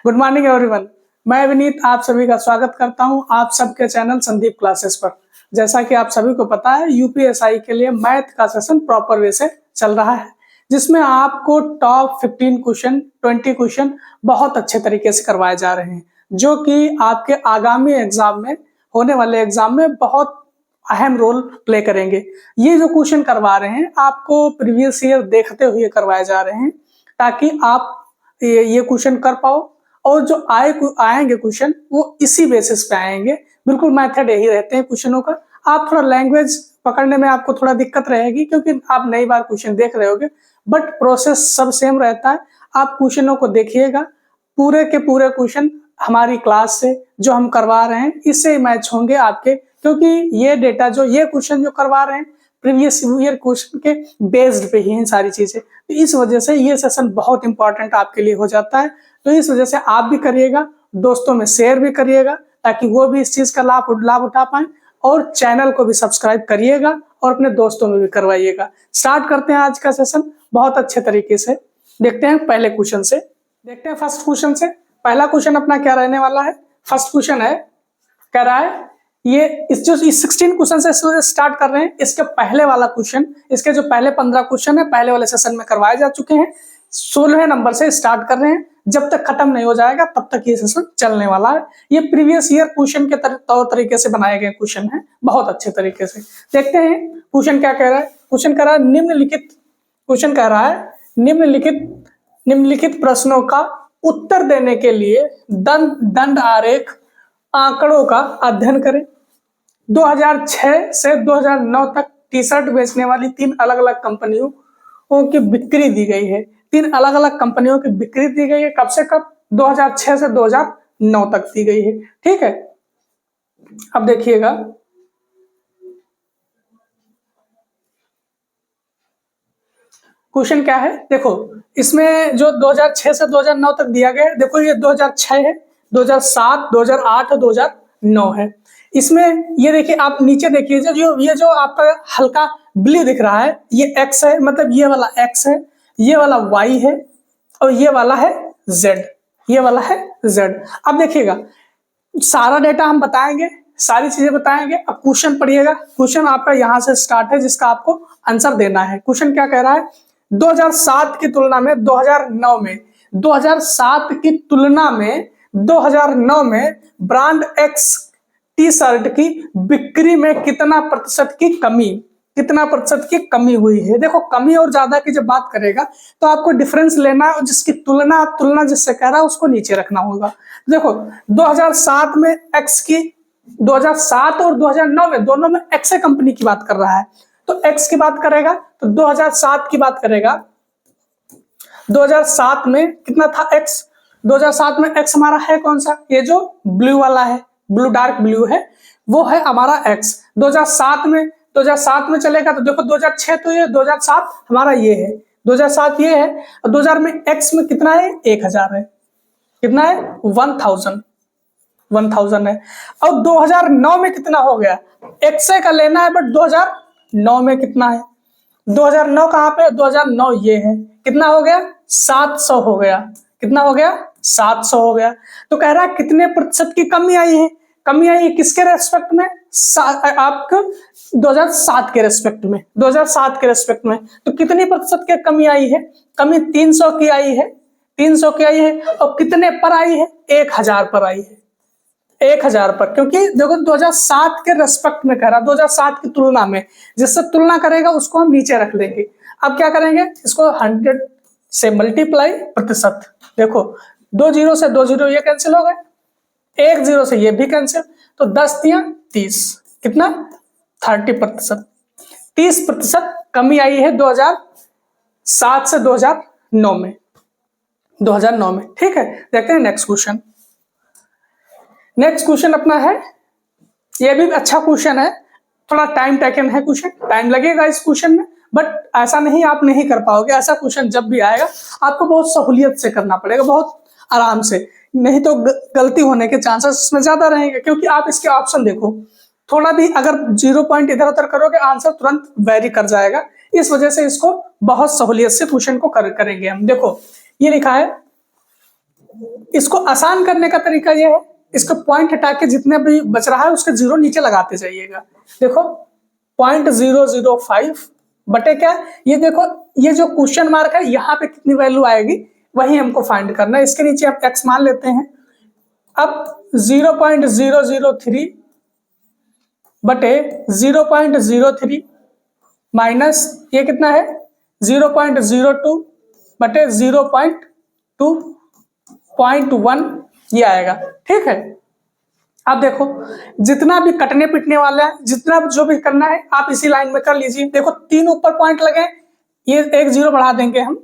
Good morning everyone. मैं विनीत आप सभी का स्वागत करता हूं आप सबके चैनल संदीप क्लासेस पर। जैसा कि आप सभी को पता है, यूपीएसआई के लिए मैथ का सेशन प्रॉपर वे से चल रहा है, जिसमें आपको टॉप 15 क्वेश्चन 20 क्वेश्चन बहुत अच्छे तरीके से करवाए जा रहे हैं, जो कि आपके आगामी एग्जाम में होने वाले एग्जाम में बहुत अहम रोल प्ले करेंगे। ये जो क्वेश्चन करवा रहे हैं आपको प्रीवियस ईयर देखते हुए करवाए जा रहे हैं, ताकि आप ये क्वेश्चन कर पाओ, और जो आएंगे क्वेश्चन वो इसी बेसिस पे आएंगे। बिल्कुल मेथड यही रहते हैं क्वेश्चनों का। आप थोड़ा लैंग्वेज पकड़ने में आपको थोड़ा दिक्कत रहेगी, क्योंकि आप नई बार क्वेश्चन देख रहे होगे, बट प्रोसेस सब सेम रहता है। आप क्वेश्चनों को देखिएगा, पूरे के पूरे क्वेश्चन हमारी क्लास से जो हम करवा रहे हैं इससे मैच होंगे आपके, क्योंकि ये डेटा जो ये क्वेश्चन जो करवा रहे हैं प्रीवियस ईयर क्वेश्चन के बेस्ड पे ही हैं सारी चीजें। तो इस वजह से ये सेशन बहुत इंपॉर्टेंट आपके लिए हो जाता है। तो इस वजह से आप भी करिएगा, दोस्तों में शेयर भी करिएगा, ताकि वो भी इस चीज का लाभ उठा पाए, और चैनल को भी सब्सक्राइब करिएगा और अपने दोस्तों में भी करवाइएगा। स्टार्ट करते हैं आज का सेशन बहुत अच्छे तरीके से। देखते हैं पहले क्वेश्चन से, देखते हैं फर्स्ट क्वेश्चन से। पहला क्वेश्चन अपना क्या रहने वाला है? फर्स्ट क्वेश्चन है, कह रहा है ये इस 16 क्वेश्चन से स्टार्ट कर रहे हैं। इसके पहले वाला क्वेश्चन, इसके जो पहले 15 क्वेश्चन है पहले वाले सेशन में करवाए जा चुके हैं। 16वें नंबर से स्टार्ट कर रहे हैं, जब तक खत्म नहीं हो जाएगा तब तक ये सेशन चलने वाला है। ये प्रीवियस ईयर क्वेश्चन के तौर तरीके से बनाए गए क्वेश्चन है, बहुत अच्छे तरीके से। देखते हैं क्वेश्चन क्या कह रहा है। क्वेश्चन कह रहा है निम्नलिखित प्रश्नों का उत्तर देने के लिए दंड आरेख आंकड़ों का अध्ययन करें। 2006 से 2009 तक टी शर्ट बेचने वाली 3 अलग अलग कंपनियों की बिक्री दी गई है। 3 अलग अलग कंपनियों की बिक्री दी गई है। कब से कब? 2006 से 2009 तक दी गई है। ठीक है, अब देखिएगा, क्वेश्चन क्या है। देखो, इसमें जो 2006 से 2009 तक दिया गया है, देखो ये 2006 है, 2007, 2008 और 2009 है। इसमें ये देखिए, आप नीचे देखिए, ये जो आपका हल्का ब्लू दिख रहा है ये x है, मतलब ये वाला x है, ये वाला y है, और ये वाला है z, ये वाला है z। अब देखिएगा, सारा डेटा हम बताएंगे, सारी चीजें बताएंगे। अब क्वेश्चन पढ़िएगा। क्वेश्चन आपका यहाँ से स्टार्ट है, जिसका आपको आंसर देना है। क्वेश्चन क्या कह रहा है? 2007 की तुलना में 2009 में 2007 की तुलना में 2009 में ब्रांड एक्स टी शर्ट की बिक्री में कितना प्रतिशत की कमी हुई है। देखो, कमी और ज्यादा की जब बात करेगा तो आपको डिफरेंस लेना है, और जिसकी तुलना जिससे कह रहा है उसको नीचे रखना होगा। देखो, 2007 में एक्स की, 2007 और 2009 में दोनों में एक्स कंपनी की बात कर रहा है, तो एक्स की बात करेगा तो 2007 की बात करेगा। 2007 में कितना था एक्स? 2007 में एक्स हमारा है कौन सा? ये जो ब्लू वाला है, ब्लू डार्क ब्लू है, वो है हमारा एक्स। 2007 में चलेगा तो देखो 2006 तो ये 2007 हमारा ये है, 2007 ये है, और 2000 में एक्स में कितना है? 1000 है। कितना है? 1000 है। और 2009 में कितना हो गया? एक्स का लेना है, बट 2009 में कितना है? 2009 कहाँ पे? 2009 ये है, कितना हो गया? 700 हो गया। कितना हो गया? 700 हो गया। तो कह रहा है कितने प्रतिशत की कमी आई है? कमी आई है किसके रेस्पेक्ट में? आपको 2007 के रेस्पेक्ट में, 2007 के रेस्पेक्ट में। तो कितनी प्रतिशत की कमी आई है? कमी 300 की आई है, 300 की आई है। और कितने पर आई है? 1000 पर आई है, 1000 पर। क्योंकि देखो 2007 के रेस्पेक्ट में कह रहा, 2007 की तुलना में, जिससे तुलना करेगा उसको हम नीचे रख देंगे। अब क्या करेंगे? इसको 100 से मल्टीप्लाई प्रतिशत। देखो, 2 0 से 2 0 ये कैंसिल हो गए, 1 0 से ये भी कैंसिल, तो 10 3 30, कितना? 30%। 30% कमी आई है 2007 से 2009 में, 2009 में। ठीक है, देखते हैं नेक्स्ट क्वेश्चन। नेक्स्ट क्वेश्चन अपना है, ये भी अच्छा क्वेश्चन है, थोड़ा टाइम टेकन है क्वेश्चन, टाइम लगेगा इस क्वेश्चन में, बट ऐसा नहीं आप नहीं कर पाओगे। ऐसा क्वेश्चन जब भी आएगा आपको बहुत सहूलियत से करना पड़ेगा, बहुत आराम से, नहीं तो गलती होने के चांसेस इसमें ज्यादा रहेंगे। क्योंकि आप इसके ऑप्शन देखो, थोड़ा भी अगर 0 पॉइंट इधर उधर करोगे आंसर तुरंत वेरी कर जाएगा। इस वजह से इसको बहुत सहूलियत से क्वेश्चन को करेंगे हम। देखो, ये लिखा है इसको आसान करने का तरीका ये है, इसको पॉइंट हटा के जितने भी बच रहा है उसके जीरो नीचे लगाते जाइएगा। देखो 0.005 बटे क्या, ये देखो ये जो क्वेश्चन मार्क है यहाँ पे कितनी वैल्यू आएगी वही हमको फाइंड करना है। इसके नीचे आप x मान लेते हैं। अब 0.003 बटे 0.03 माइनस ये कितना है 0.02 बटे 0.2.1 ये आएगा। ठीक है, अब देखो जितना भी कटने पिटने वाला है, जितना जो भी करना है आप इसी लाइन में कर लीजिए। देखो 3 ऊपर पॉइंट लगे, ये 1 0 बढ़ा देंगे, हम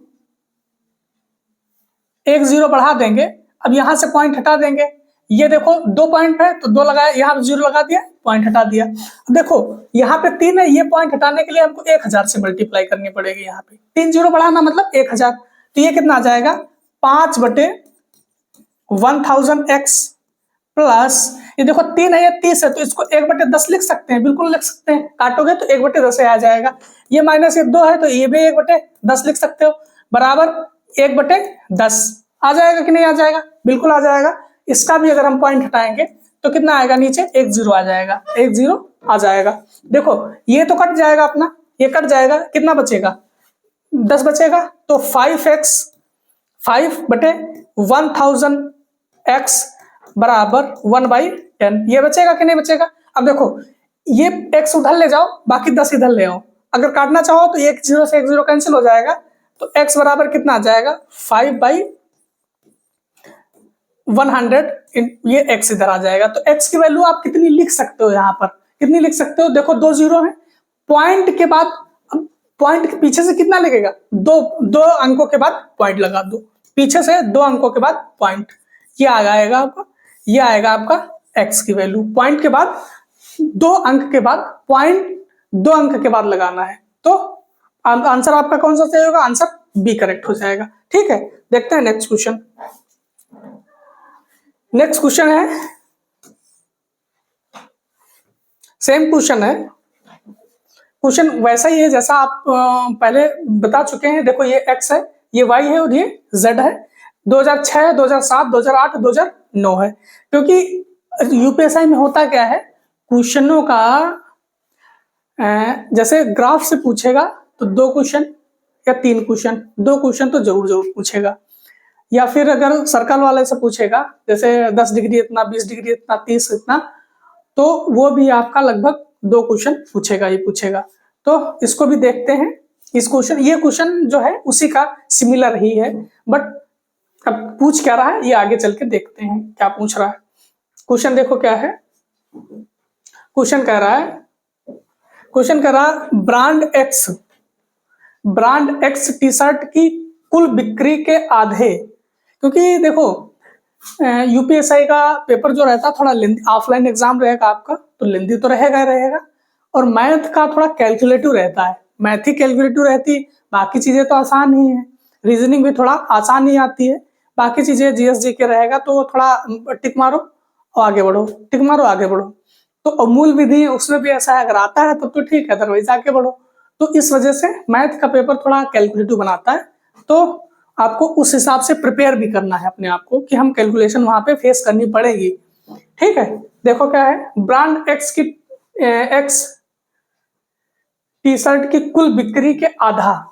1 0 बढ़ा देंगे। अब यहां से पॉइंट हटा देंगे, ये देखो 2 पॉइंट है तो 2 लगाया, यहाँ पे 0 लगा दिया, पॉइंट हटा दिया। देखो यहाँ पे 3 है, ये पॉइंट हटाने के लिए हमको 1000 से मल्टीप्लाई करनी पड़ेगी। यहाँ पे 3 0 बढ़ाना मतलब 1000, तो ये कितना आ जाएगा 5 बटे 1000x प्लस ये देखो 3 है, ये 30 है, तो इसको 1 बटे 10 लिख सकते हैं, बिल्कुल लिख सकते हैं। काटोगे तो 1 बटे 10 आ जाएगा। ये माइनस ये 2 है तो ये भी 1 बटे 10 लिख सकते हो, बराबर 1 बटे 10 आ जाएगा कि नहीं आ जाएगा, बिल्कुल आ जाएगा। इसका भी अगर हम पॉइंट हटाएंगे तो कितना आएगा, नीचे 1 0 आ जाएगा, 1 0 आ जाएगा। देखो ये तो कट जाएगा अपना, ये कट जाएगा, कितना बचेगा 10 बचेगा, तो 5x 5 बटे 1000x बराबर 1/10 ये बचेगा कि नहीं बचेगा। अब देखो ये x उधर ले जाओ, बाकी 10 इधर ले आओ, अगर काटना चाहो तो 1 0 से 1 0 कैंसिल हो जाएगा, तो x बराबर कितना आ जाएगा 5/100 ये x इधर आ जाएगा। तो x की वैल्यू आप कितनी लिख सकते हो, यहाँ पर कितनी लिख सकते हो, देखो 2 0 है, पॉइंट के बाद पॉइंट के पीछे से कितना लगेगा, दो अंकों के बाद पॉइंट लगा दो, पीछे से 2 अंकों के बाद पॉइंट, ये आ जाएगा आपका, ये आएगा आपका x की वैल्यू। पॉइंट के बाद 2 अंक के बाद पॉइंट 2 अंक के बाद लगाना है, तो आंसर आपका कौन सा सही होगा, आंसर बी करेक्ट हो जाएगा। ठीक है, देखते हैं नेक्स्ट क्वेश्चन। नेक्स्ट क्वेश्चन है, सेम क्वेश्चन है, क्वेश्चन वैसा ही है जैसा आप पहले बता चुके हैं। देखो ये x है, ये y है और ये z है। 2006, 2007, 2008, 2009 है, क्योंकि यूपीएसआई में होता क्या है, क्वेश्चनों का जैसे ग्राफ से पूछेगा तो 2 क्वेश्चन या 3 क्वेश्चन, 2 क्वेश्चन तो जरूर पूछेगा, या फिर अगर सर्कल वाले से पूछेगा जैसे 10 डिग्री इतना, 20 डिग्री इतना, 30 इतना, तो वो भी आपका लगभग 2 क्वेश्चन पूछेगा ही पूछेगा। तो इसको भी देखते हैं, इस क्वेश्चन, ये क्वेश्चन जो है उसी का सिमिलर ही है, बट अब पूछ क्या रहा है ये आगे चल के देखते हैं क्या पूछ रहा है। क्वेश्चन देखो क्या है, क्वेश्चन कह रहा है, ब्रांड एक्स टी शर्ट की कुल बिक्री के आधे, क्योंकि देखो यूपीएसआई का पेपर जो रहता है थोड़ा लेंदी, ऑफलाइन एग्जाम रहेगा आपका तो लेंदी तो रहेगा, और मैथ का थोड़ा कैलकुलेटिव रहता है, मैथ ही कैलकुलेटिव रहती, बाकी चीजें तो आसान ही है, रीजनिंग भी थोड़ा आसान ही आती है, बाकी चीजें जीएसजी के रहेगा तो थोड़ा टिक मारो और आगे बढ़ो, टिक मारो आगे बढ़ो। तो अमूल विधि उसमें भी ऐसा है, अगर आता है तब तो ठीक है, अदरवाइज आगे बढ़ो। तो इस वजह से मैथ का पेपर थोड़ा कैलकुलेटिव बनाता है, तो आपको उस हिसाब से प्रिपेयर भी करना है अपने आप को कि हम कैलकुलेशन वहां पे फेस करनी पड़ेगी। ठीक है, देखो क्या है, ब्रांड एक्स की एक्स टी शर्ट की कुल बिक्री के आधा,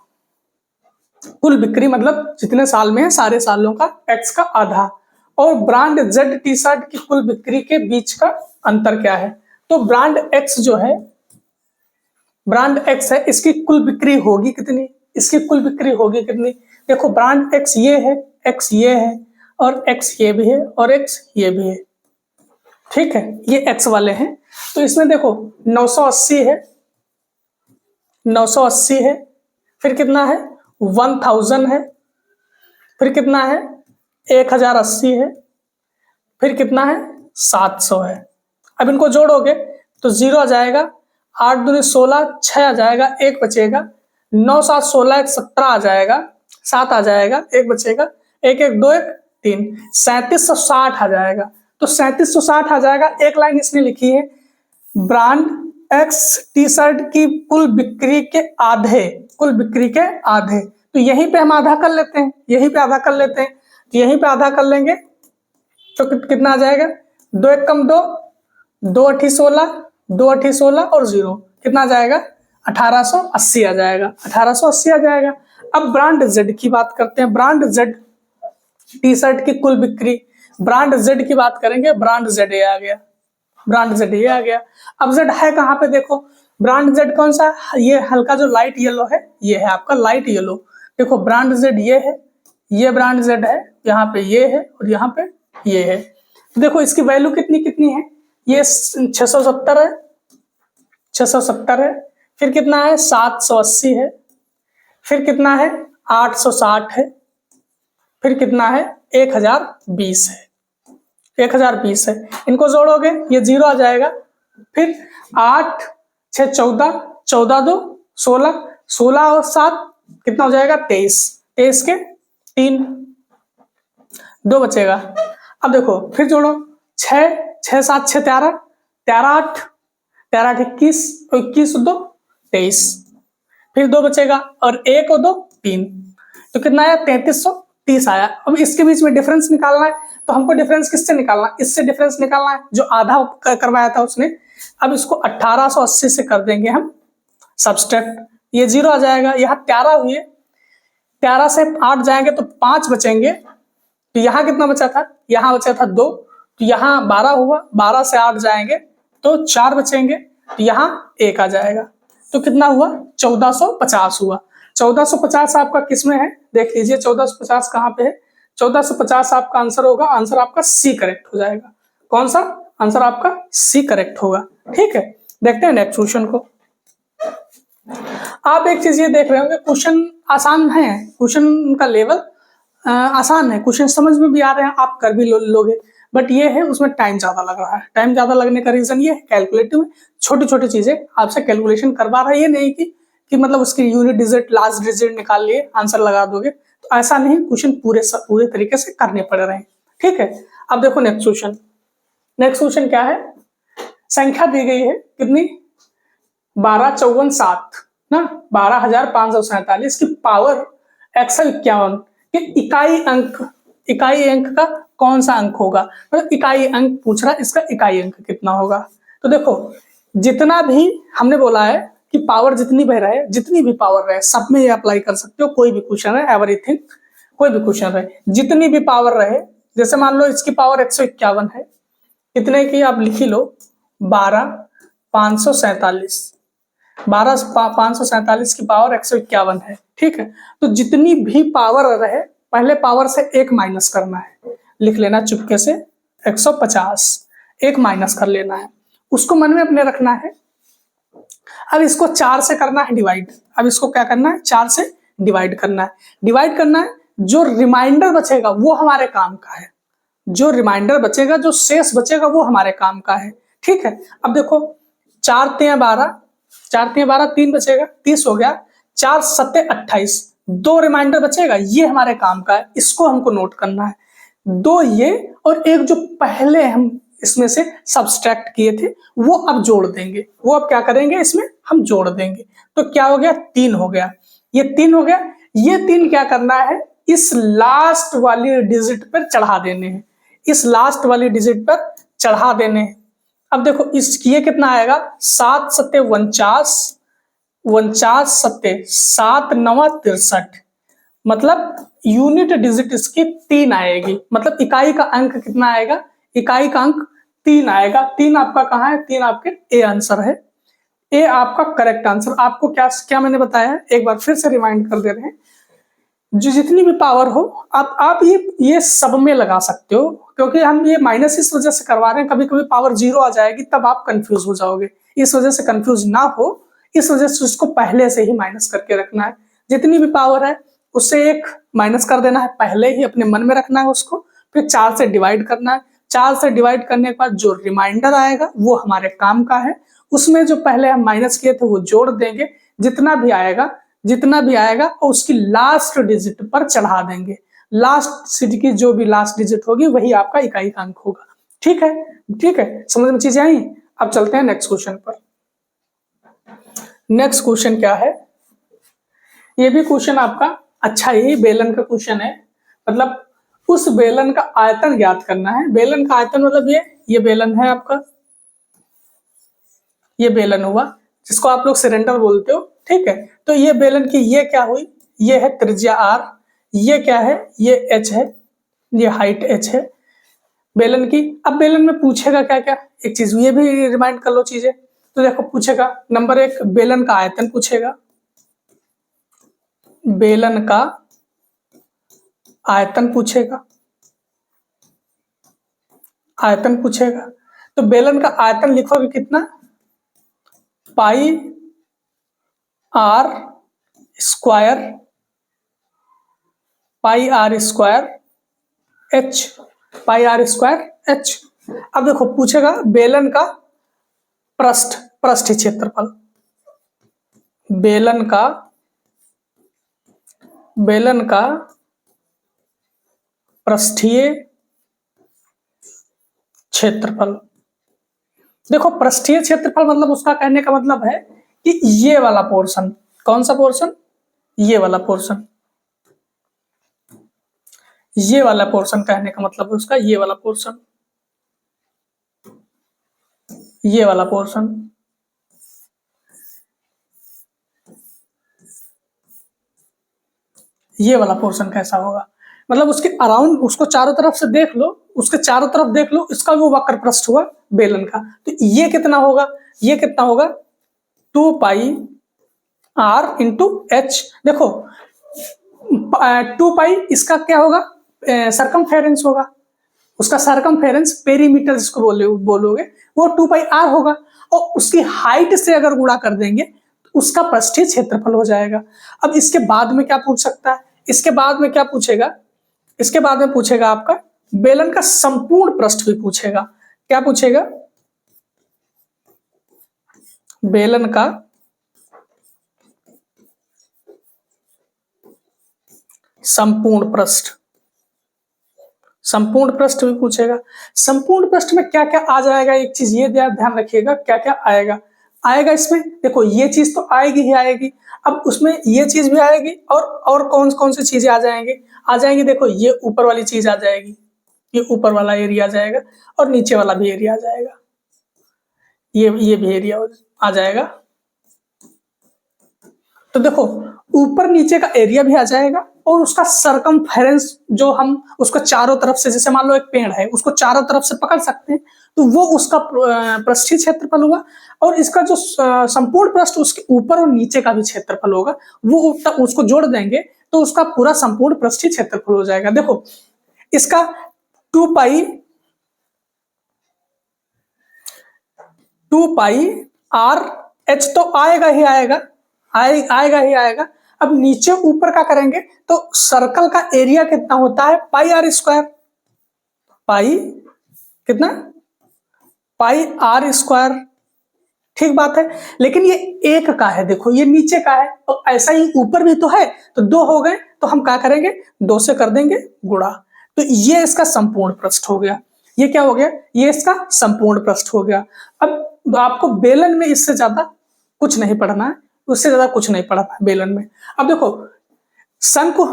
कुल बिक्री मतलब जितने साल में है सारे सालों का एक्स का आधा, और ब्रांड जेड टी शर्ट की कुल बिक्री के बीच का अंतर क्या है। तो ब्रांड एक्स जो है, ब्रांड एक्स है, इसकी कुल बिक्री होगी कितनी, इसकी कुल बिक्री होगी कितनी। देखो ब्रांड एक्स ये है, एक्स ये है, और एक्स ये भी है, और एक्स ये भी है। ठीक है, ये एक्स वाले हैं, तो इसमें देखो 980 है, 980 है, फिर कितना है 1000 है, फिर कितना है 1080 है, फिर कितना है 700 है। अब इनको जोड़ोगे तो 0 आ जाएगा, 8 दूनी 16, 6 आ जाएगा, 1 बचेगा, 9 7 16 1 17 आ जाएगा, 7 आ जाएगा, 1 बचेगा, 1 1 2 1 3, 3760 आ जाएगा। तो 3760 आ जाएगा। एक लाइन इसने लिखी है, ब्रांड एक्स टी शर्ट की कुल बिक्री के आधे, कुल बिक्री के आधे, तो यहीं पे हम आधा कर लेते हैं, यहीं पे आधा कर लेते हैं। तो यहीं पे आधा कर लेंगे तो कितना आ जाएगा, 2 एक कम 2, 2 अठी 16, 2 अठी 16 और 0 कितना आ जाएगा, 1880 आ जाएगा, 1880 आ जाएगा। अब ब्रांड जेड की बात करते हैं। ब्रांड जेड टी शर्ट की कुल बिक्री, ब्रांड जेड की बात करेंगे, ब्रांड जेड ये आ गया, ब्रांड जेड ये आ गया। अब जेड है कहाँ पे, देखो ब्रांड जेड कौन सा, ये हल्का जो लाइट येलो है, ये है आपका लाइट येलो। देखो ब्रांड जेड ये है, ये ब्रांड जेड है, यहाँ पे ये है और यहाँ पे ये है। देखो इसकी वैल्यू कितनी कितनी है, ये 670 है, 670 है, फिर कितना है 780 है, फिर कितना है 860 है, फिर कितना है 1020 है, 1020 है। इनको जोड़ोगे ये 0 आ जाएगा, फिर 8 6 14, 14 2 16, 16 और 7 कितना हो जाएगा 23, 23 के 3 2 बचेगा। अब देखो फिर जोड़ो 6 6 7 6 13, 13 8, 13 8 21, 21 2 23, फिर 2 बचेगा और 1 और 2 3, तो कितना आया 3330 आया। अब इसके बीच में डिफरेंस निकालना है, तो हमको डिफरेंस किससे निकालना है, इससे डिफरेंस निकालना है जो आधा करवाया था उसने। अब इसको 1880 से कर देंगे हम सब्सट्रैक्ट, ये 0 आ जाएगा, यहाँ 13 हुई है, 13 से 8 जाएंगे तो 5 बचेंगे, तो यहाँ कितना बचा था, यहाँ बचा था 2, तो यहाँ 12 हुआ, 12 से 8 जाएंगे तो 4 बचेंगे, तो यहाँ 1 आ जाएगा, तो कितना हुआ 1450 हुआ। 1450 आपका किसमें है, देख लीजिए 1450 कहाँ पे है, 1450 आपका आंसर होगा, आंसर आपका सी करेक्ट हो जाएगा। कौन सा आंसर आपका, सी करेक्ट होगा। ठीक है, देखते हैं नेक्स्ट क्वेश्चन को। आप एक चीज ये देख रहे होंगे, क्वेश्चन आसान है, क्वेश्चन का लेवल आसान है, क्वेश्चन समझ में भी आ रहे हैं, आप कर भी लोगे, बट ये है उसमें टाइम ज्यादा लग रहा है। टाइम ज्यादा लगने का रीजन ये है, कैलकुलेटिव में छोटी छोटी चीजें आपसे कैलकुलेशन करवा रहा है, ये नहीं कि मतलब उसकी यूनिट डिजिट लास्ट डिजिट निकाल लिए आंसर लगा दोगे, तो ऐसा नहीं, क्वेश्चन पूरे तरीके से करने पड़ रहे हैं। ठीक है, अब देखो नेक्स्ट क्वेश्चन। नेक्स्ट क्वेश्चन क्या है, संख्या दी गई है कितनी, 12 54 7 ना, 12547 की पावर 151 के इकाई अंक का कौन सा अंक होगा, मतलब इकाई अंक पूछ रहा है, इसका इकाई अंक कितना होगा। तो देखो जितना भी हमने बोला है कि पावर जितनी भी रहे, जितनी भी पावर रहे, सब में ये अप्लाई कर सकते हो, कोई भी क्वेश्चन है, एवरीथिंग, कोई भी क्वेश्चन रहे, जितनी भी पावर रहे, जैसे मान लो इसकी पावर 151 है, कितने की आप लिखी लो, 12547, 12547 की पावर 151 है। ठीक है, तो जितनी भी पावर रहे पहले पावर से 1 माइनस करना है, लिख लेना चुपके से 150, 1 माइनस कर लेना है, उसको मन में अपने रखना है। अब इसको 4 से करना है डिवाइड, अब इसको क्या करना है, 4 से डिवाइड करना है, डिवाइड करना है, जो रिमाइंडर बचेगा वो हमारे काम का है, जो रिमाइंडर बचेगा, जो शेष बचेगा वो हमारे काम का है। ठीक है, अब देखो 4 3 12, 4 3 12, 3 बचेगा, 30 हो गया, 4 7 28, 2 रिमाइंडर बचेगा, ये हमारे काम का है, इसको हमको नोट करना है। 2 ये और एक जो पहले हम इसमें से सब्सट्रैक्ट किए थे वो अब जोड़ देंगे, वो अब क्या करेंगे, इसमें हम जोड़ देंगे, तो क्या हो गया 3 हो गया, ये 3 हो गया, ये 3 क्या करना है, इस लास्ट वाली डिजिट पर चढ़ा देने हैं, इस लास्ट वाली डिजिट पर चढ़ा देने हैं। अब देखो इस ये कितना आएगा, 7 7 49, 49 7 7 9 63, मतलब यूनिट डिजिट इसकी 3 आएगी, मतलब इकाई का अंक कितना आएगा, इकाई का अंक 3 आएगा। 3 आपका कहाँ है, 3 आपके ए आंसर है, ए आपका करेक्ट आंसर। आपको क्या क्या मैंने बताया है, एक बार फिर से रिमाइंड कर दे रहे हैं, जो जितनी भी पावर हो आप ये सब में लगा सकते हो, क्योंकि हम ये माइनस इस वजह से करवा रहे हैं, कभी कभी पावर 0 आ जाएगी तब आप कंफ्यूज हो जाओगे, इस वजह से कंफ्यूज ना हो, इस वजह से उसको पहले से ही माइनस करके रखना है। जितनी भी पावर है उससे 1 माइनस कर देना है, पहले ही अपने मन में रखना है उसको, फिर 4 से डिवाइड करना है, 4 से डिवाइड करने के बाद जो रिमाइंडर आएगा वो हमारे काम का है, उसमें जो पहले हम माइनस किए थे वो जोड़ देंगे, जितना भी आएगा और उसकी लास्ट डिजिट पर चढ़ा देंगे, लास्ट की जो भी लास्ट डिजिट होगी वही आपका इकाई का अंक होगा। ठीक है, ठीक है, समझ में चीजें आई। अब चलते हैं नेक्स्ट क्वेश्चन पर। नेक्स्ट क्वेश्चन क्या है, ये भी क्वेश्चन आपका अच्छा ही बेलन का क्वेश्चन है, मतलब उस बेलन का आयतन ज्ञात करना है। बेलन का आयतन मतलब ये बेलन है आपका, ये बेलन हुआ जिसको आप लोग सिलेंडर बोलते हो, ठीक है। तो ये बेलन की ये क्या हुई, ये है त्रिज्या r, ये क्या है, ये h है, ये हाइट h है बेलन की। अब बेलन में पूछेगा क्या क्या, एक चीज ये भी रिमाइंड कर लो चीजें। तो देखो पूछेगा नंबर 1 बेलन का आयतन पूछेगा, बेलन का आयतन पूछेगा, आयतन पूछेगा। तो बेलन का आयतन लिखोगे कितना, pi r square, pi r square h, pi r square h. अब देखो पूछेगा बेलन का पृष्ठीय क्षेत्रफल, बेलन का पृष्ठीय क्षेत्रफल। देखो पृष्ठीय क्षेत्रफल मतलब उसका कहने का मतलब है कि ये वाला पोर्शन, कौन सा पोर्शन, ये वाला पोर्शन, ये वाला पोर्शन कहने का मतलब उसका ये वाला पोर्शन, ये वाला पोर्शन। ये वाला पोर्शन कैसा होगा, मतलब उसके अराउंड, उसको चारों तरफ से देख लो, उसके चारों तरफ देख लो, इसका वो वक्र पृष्ठ हुआ बेलन का। तो ये कितना होगा, ये कितना होगा 2 पाई आर इंटू एच। देखो 2 पाई इसका क्या होगा, सरकमफेरेंस होगा, उसका सरकमफेरेंस पेरीमीटर जिसको बोलोगे वो 2 पाई आर होगा, और उसकी हाइट से अगर गुणा कर देंगे तो उसका पृष्ठीय क्षेत्रफल हो जाएगा। अब इसके बाद में क्या पूछ सकता है, इसके बाद में क्या पूछेगा, इसके बाद में पूछेगा आपका बेलन का संपूर्ण पृष्ठ भी पूछेगा। क्या पूछेगा, बेलन का संपूर्ण पृष्ठ, संपूर्ण पृष्ठ भी पूछेगा। संपूर्ण पृष्ठ में क्या क्या आ जाएगा, एक चीज ये ध्यान रखिएगा, क्या क्या आएगा इसमें। देखो ये चीज तो आएगी ही आएगी, अब उसमें ये चीज भी आएगी, और कौन कौन सी चीजें आ जाएंगी। देखो ये ऊपर वाली चीज आ जाएगी, ये ऊपर वाला एरिया आ जाएगा, और नीचे वाला भी एरिया आ जाएगा, ये भी एरिया आ जाएगा। तो देखो ऊपर नीचे का एरिया भी आ जाएगा, और उसका सरकमफेरेंस जो हम उसको चारों तरफ से, जैसे मान लो एक पेड़ है उसको चारों तरफ से पकड़ सकते हैं, तो वो उसका पृष्ठीय क्षेत्रफल हुआ। और इसका जो संपूर्ण पृष्ठ, उसके ऊपर और नीचे का भी क्षेत्रफल होगा, वो उसको जोड़ देंगे तो उसका पूरा संपूर्ण पृष्ठीय क्षेत्रफल हो जाएगा। देखो इसका 2 पाई आर एच तो आएगा ही आएगा, आएगा ही आएगा। अब नीचे ऊपर का करेंगे तो सर्कल का एरिया कितना होता है, पाई आर स्क्वायर, पाई कितना, पाई आर स्क्वायर, ठीक बात है। लेकिन ये एक का है, देखो ये नीचे का है, और ऐसा ही ऊपर भी तो है, तो 2 हो गए, तो हम क्या करेंगे 2 से कर देंगे गुणा। तो ये इसका संपूर्ण पृष्ठ हो गया, ये क्या हो गया, ये इसका संपूर्ण पृष्ठ हो गया। अब आपको बेलन में इससे ज्यादा कुछ नहीं पढ़ना है, उससे ज्यादा कुछ नहीं पढ़ना है बेलन में। अब देखो शंकु,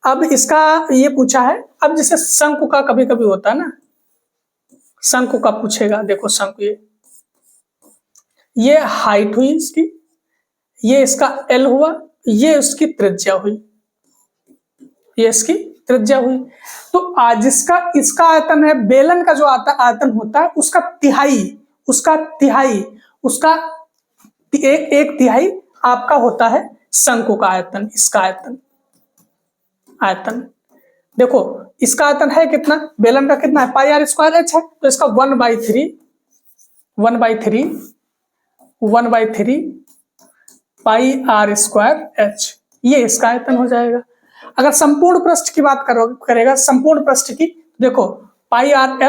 अब इसका ये पूछा है, अब जैसे शंकु का कभी कभी होता है ना, शंकु का पूछेगा। देखो शंकु, ये हाइट हुई इसकी, ये इसका एल हुआ, ये उसकी त्रिज्या हुई, ये इसकी त्रिज्या हुई। तो आज इसका आयतन है, बेलन का जो आयतन होता है उसका तिहाई, उसका एक तिहाई आपका होता है शंकु का आयतन। इसका आयतन देखो, इसका आयतन है कितना, बेलन का कितना है, पाई आर स्क्वायर एच है, तो इसका 1/3 पाई आर स्क्वायर एच, ये इसका आयतन हो जाएगा। अगर संपूर्ण पृष्ठ की बात करेगा, संपूर्ण पृष्ठ की, देखो पाई आर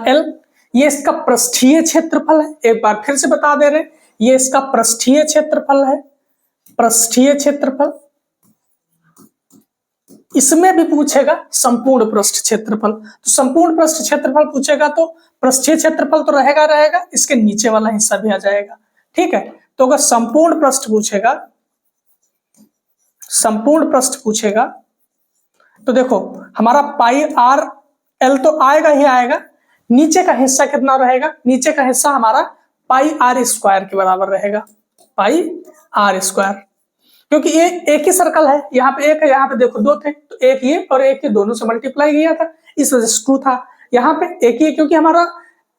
एल ये इसका पृष्ठीय क्षेत्रफल है। एक बार फिर से बता दे रहे हैं, ये इसका पृष्ठीय क्षेत्रफल है, पृष्ठीय क्षेत्रफल। इसमें भी पूछेगा संपूर्ण पृष्ठ क्षेत्रफल, तो संपूर्ण पृष्ठ क्षेत्रफल पूछेगा तो पृष्ठीय क्षेत्रफल तो रहेगा, इसके नीचे वाला हिस्सा भी आ जाएगा, ठीक है। तो अगर संपूर्ण पृष्ठ पूछेगा, तो देखो हमारा पाई आर एल तो आएगा ही आएगा, नीचे का हिस्सा कितना रहेगा, नीचे का हिस्सा हमारा पाई आर स्क्वायर के बराबर रहेगा, पाई आर स्क्वायर, क्योंकि ये एक ही सर्कल है, यहाँ पे एक है, यहाँ पे देखो दो थे, तो एक ये और एक ये दोनों से मल्टीप्लाई किया था, इस वजह से 2 था। यहाँ पे एक ही, क्योंकि हमारा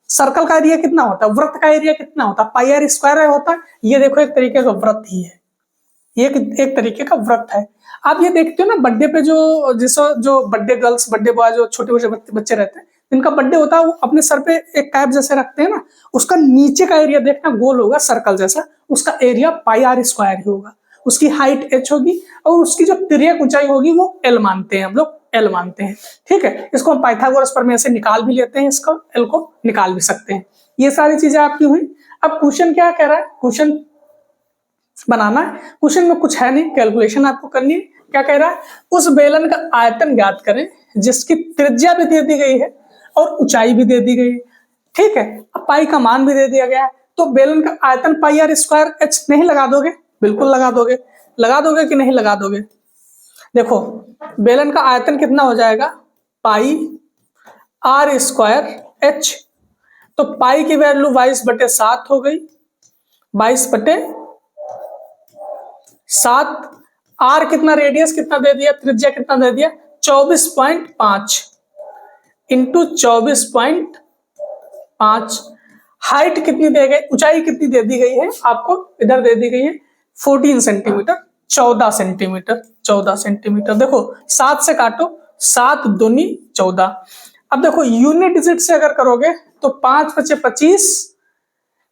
सर्कल का एरिया कितना होता है, वृत्त का एरिया कितना होता है, पाई आर स्क्वायर होता है। ये देखो एक तरीके का वृत्त ही है, ये एक तरीके का वृत्त है। आप ये देखते हो ना बर्थडे पे जो बर्थडे गर्ल्स, बर्थडे बॉय, जो छोटे छोटे बच्चे रहते हैं, जिनका बर्थडे होता है, वो अपने सर पे एक कैप जैसे रखते हैं ना, उसका नीचे का एरिया देखना गोल होगा सर्कल जैसा, उसका एरिया पाई आर स्क्वायर ही होगा, उसकी हाइट h होगी और उसकी जो तिर्यक ऊंचाई होगी वो l मानते हैं, हम लोग l मानते हैं। ठीक है, इसको हम पाइथागोरस प्रमेय से निकाल भी लेते हैं, इसका l को निकाल भी सकते हैं। ये सारी चीजें आपकी हुई। अब क्वेश्चन क्या कह रहा है, क्वेश्चन बनाना है, क्वेश्चन में कुछ है नहीं, कैलकुलेशन आपको करनी है। क्या कह रहा है, उस बेलन का आयतन ज्ञात करें जिसकी त्रिज्या भी दे दी गई है और ऊंचाई भी दे दी गई है। ठीक है, अब पाई का मान भी दे दिया गया है, तो बेलन का आयतन पाई आर स्क्वायर h नहीं लगा दोगे, बिल्कुल लगा दोगे, लगा दोगे कि नहीं लगा दोगे। देखो बेलन का आयतन कितना हो जाएगा, पाई आर स्क्वायर h, तो पाई की वैल्यू 22/7 हो गई, 22/7। आर कितना, रेडियस कितना दे दिया, त्रिज्या कितना दे दिया, 24.5 इंटू 24.5। हाइट कितनी दे गई, ऊंचाई कितनी दे दी गई है आपको, इधर दे दी गई है 14 सेंटीमीटर, 14 सेंटीमीटर, 14 सेंटीमीटर। देखो 7 से काटो, 7 दूनी 14। अब देखो यूनिट डिजिट से अगर करोगे तो 5 × 5 = 25,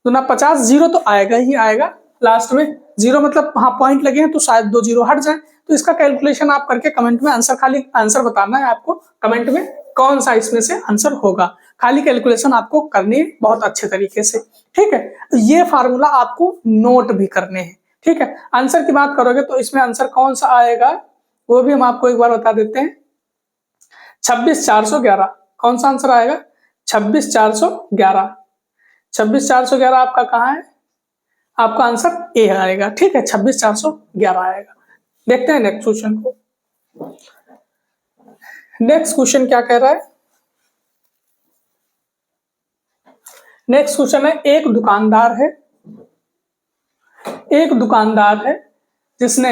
दूना 50, जीरो तो आएगा ही आएगा लास्ट में, जीरो मतलब हाँ पॉइंट लगे हैं तो शायद 2 जीरो हट जाए। तो इसका कैलकुलेशन आप करके कमेंट में आंसर, खाली आंसर बताना है आपको कमेंट में, कौन सा इसमें से आंसर होगा, खाली कैलकुलेशन आपको करनी है बहुत अच्छे तरीके से। ठीक है, तो ये फार्मूला आपको नोट भी करने हैं। ठीक है, आंसर की बात करोगे तो इसमें आंसर कौन सा आएगा वो भी हम आपको एक बार बता देते हैं, 26,411। कौन सा आंसर आएगा, 26,411। 26,411 आपका कहाँ है, आपका आंसर ए आएगा। ठीक है, 26,411 आएगा। देखते हैं नेक्स्ट क्वेश्चन को। नेक्स्ट क्वेश्चन क्या कह रहा है, नेक्स्ट क्वेश्चन है, एक दुकानदार है जिसने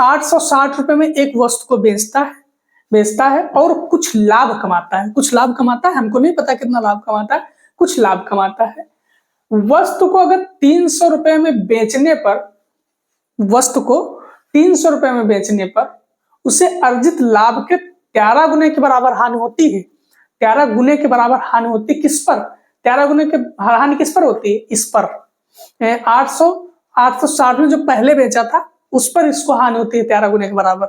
860 रुपए में एक वस्तु को बेचता है और कुछ लाभ कमाता है, हमको नहीं पता कितना लाभ कमाता है, कुछ लाभ कमाता है। वस्तु को अगर 300 रुपए में बेचने पर उसे अर्जित लाभ के 13 गुने के बराबर हानि होती है। 13 गुने के बराबर हानि होती किस पर, 13 गुने के हानि किस पर होती है, इस पर 860 में जो पहले बेचा था उस पर इसको हानि होती है 13 गुने के बराबर।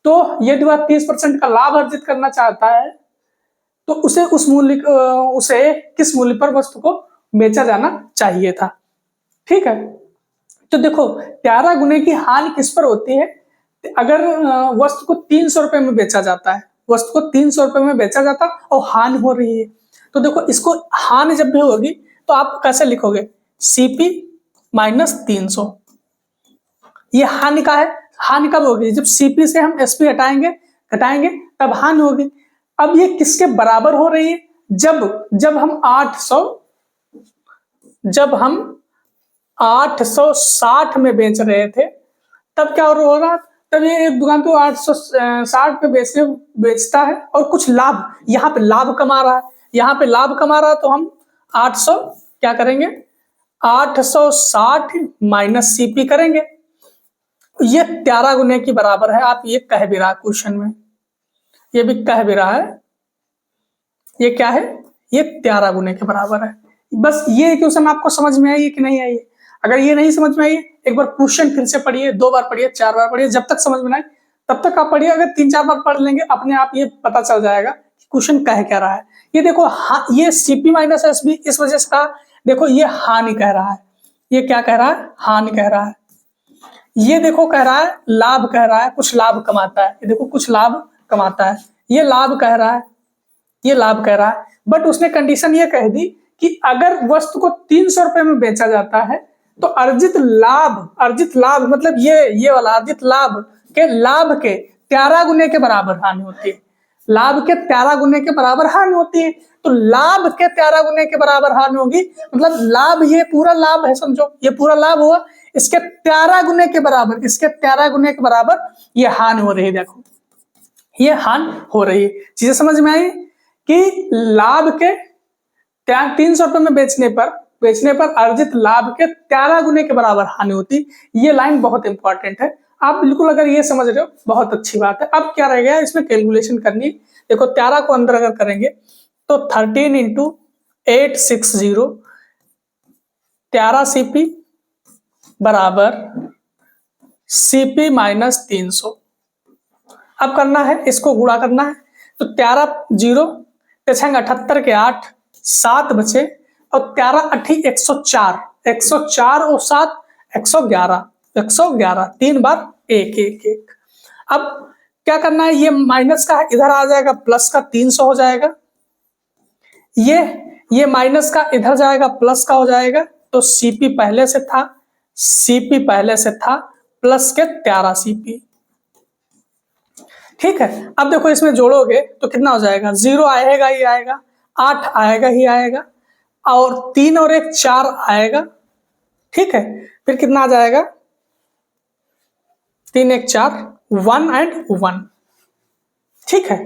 तो यदि वह 30% का लाभ अर्जित करना चाहता है तो उसे उसे किस मूल्य पर वस्तु को बेचा जाना चाहिए था। ठीक है, तो देखो 13 गुने की हानि किस पर होती है, अगर वस्तु को 300 रुपए में बेचा जाता है, और हानि हो रही है, तो देखो इसको हानि जब भी होगी तो आप कैसे लिखोगे, CP - 300। ये हानि का है, हानि कब होगी, जब CP से हम SP घटाएंगे तब हानि होगी। अब ये किसके बराबर हो रही है, जब हम 860 में बेच रहे थे तब क्या हो रहा, तब ये एक दुकान को 860 पे बेचता है और कुछ लाभ, यहाँ पे लाभ कमा रहा है, तो हम 800 क्या करेंगे, 860 - CP करेंगे, ये 13 गुने की बराबर है। आप ये कह भी रहा है क्वेश्चन में, ये भी कह भी रहा है, ये क्या है, ये 13 गुने के बराबर है। बस ये क्वेश्चन आपको समझ में आई है कि नहीं आई है, अगर ये नहीं समझ में आई एक बार क्वेश्चन फिर से पढ़िए, 2 बार पढ़िए, 4 बार पढ़िए, जब तक समझ में आए तब तक आप पढ़िए। अगर 3-4 बार पढ़ लेंगे अपने आप ये पता चल जाएगा कि क्वेश्चन कह क्या रहा है। ये देखो ये CP - SB इस वजह से कहा, देखो ये हानि कह रहा है, ये क्या कह रहा है, हानि कह रहा है। ये देखो कह रहा है लाभ कह रहा है, कुछ लाभ कमाता है, ये देखो कुछ लाभ कमाता है, ये लाभ कह रहा है, बट उसने कंडीशन ये कह दी कि अगर वस्तु को 300 रुपए में बेचा जाता है तो अर्जित लाभ मतलब ये वाला अर्जित लाभ के 13 गुने के बराबर हानि होती है, लाभ के 13 गुने के बराबर हानि होती है। तो लाभ के 13 गुने के बराबर हानि होगी, मतलब लाभ, ये पूरा लाभ है, समझो ये पूरा लाभ हुआ, इसके 13 गुने के बराबर, इसके 13 गुने के बराबर ये हानि हो रही है। देखो ये हानि हो रही है। चीजें समझ में आई कि लाभ के 300 रुपए में बेचने पर अर्जित लाभ के 13 गुने के बराबर हानि होती। ये लाइन बहुत इंपॉर्टेंट है, आप बिल्कुल अगर ये समझ रहे हो बहुत अच्छी बात है। अब क्या रह गया, इसमें कैलकुलेशन करनी। देखो 13 को अंदर अगर करेंगे तो 13 इंटू 860, 13 CP बराबर CP माइनस 300। अब करना है, इसको गुणा करना है। तो 13 जीरो 78 के 8, 7 बचे, और 13 8 104, 104 और 7 111, 111 3 बार 1 1 1। अब क्या करना है, ये माइनस का इधर आ जाएगा, प्लस का 300 हो जाएगा, ये माइनस का इधर जाएगा, प्लस का हो जाएगा। तो CP पहले से था, CP पहले से था, प्लस के 13 CP। ठीक है, अब देखो इसमें जोड़ोगे तो कितना हो जाएगा, 0 आएगा ही आएगा, 8 आएगा ही आएगा, और 3 और 1 4 आएगा। ठीक है, फिर कितना आ जाएगा, 3 1 4, 1 एंड 1। ठीक है,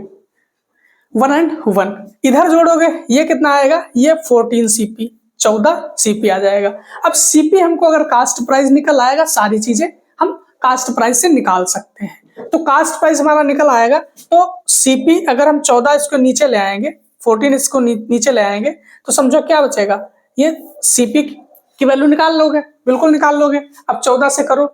1 एंड 1 इधर जोड़ोगे, ये कितना आएगा, ये 14 CP, 14 CP आ जाएगा। अब CP हमको अगर कास्ट प्राइस निकल आएगा, सारी चीजें हम कास्ट प्राइस से निकाल सकते हैं। तो कास्ट प्राइस हमारा निकल आएगा, तो CP अगर हम 14 इसको नीचे ले आएंगे, 14 इसको नीचे ले आएंगे, तो समझो क्या बचेगा, ये CP की वैल्यू निकाल लोगे, बिल्कुल निकाल लोगे। अब 14 से करो,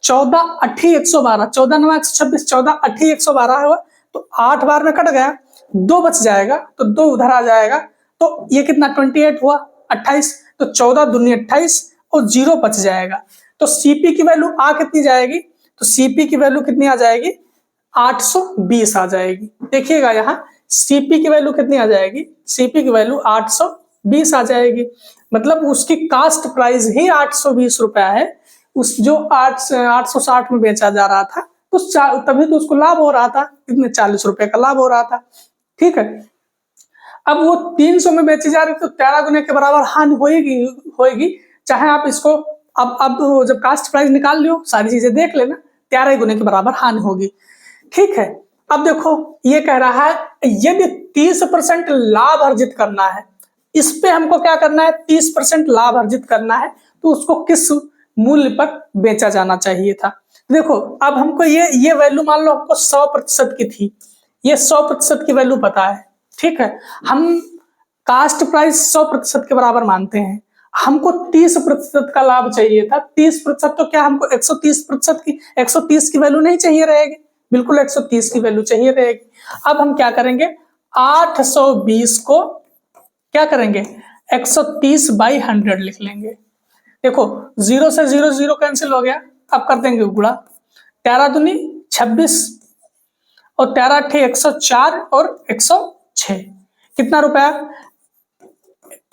14 8 112, 14 9 126, 14 8 112 हुआ, तो 8 बार में कट गया, 2 बच जाएगा, तो 2 उधर आ जाएगा, तो ये कितना 28 हुआ, 28, तो 14 दूनी 28 और 0 बच जाएगा। तो CP की वैल्यू आ कितनी जाएगी, तो CP की वैल्यू कितनी आ जाएगी, 820 आ जाएगी। देखिएगा यहाँ CP की वैल्यू कितनी आ जाएगी, CP की वैल्यू 820 आ जाएगी। मतलब उसकी कास्ट प्राइस ही 820 रुपया है, उस जो 860 में बेचा जा रहा था, तो तभी तो उसको लाभ हो रहा था, कितने 40 रुपए का लाभ हो रहा था। ठीक है, अब वो 300 में बेची जा रही, तो 13 गुने के बराबर हानि होएगी, चाहे आप इसको अब जब कास्ट प्राइस निकाल लियो, सारी चीजें देख लेना, 13 गुने के बराबर हानि होगी। ठीक है, अब देखो ये कह रहा है यदि 30% लाभ अर्जित करना है, इस पे हमको क्या करना है, 30% लाभ अर्जित करना है, तो उसको किस मूल्य पर बेचा जाना चाहिए था। देखो अब हमको ये वैल्यू मान लो हमको 100% की थी, ये 100% की वैल्यू पता है। ठीक है, हम कास्ट प्राइस 100% के बराबर मानते हैं, हमको 30% का लाभ चाहिए था। 30%, तो क्या हमको 130 की वैल्यू नहीं चाहिए रहेगी, बिल्कुल 130 की वैल्यू चाहिए रहेगी। अब हम क्या करेंगे, 820 को क्या करेंगे, 130/100 लिख लेंगे। देखो 0 से 0 0 कैंसिल हो गया, अब कर देंगे गुणा, 13 दूनी 26 और 13 8 104 और 106, कितना रुपया,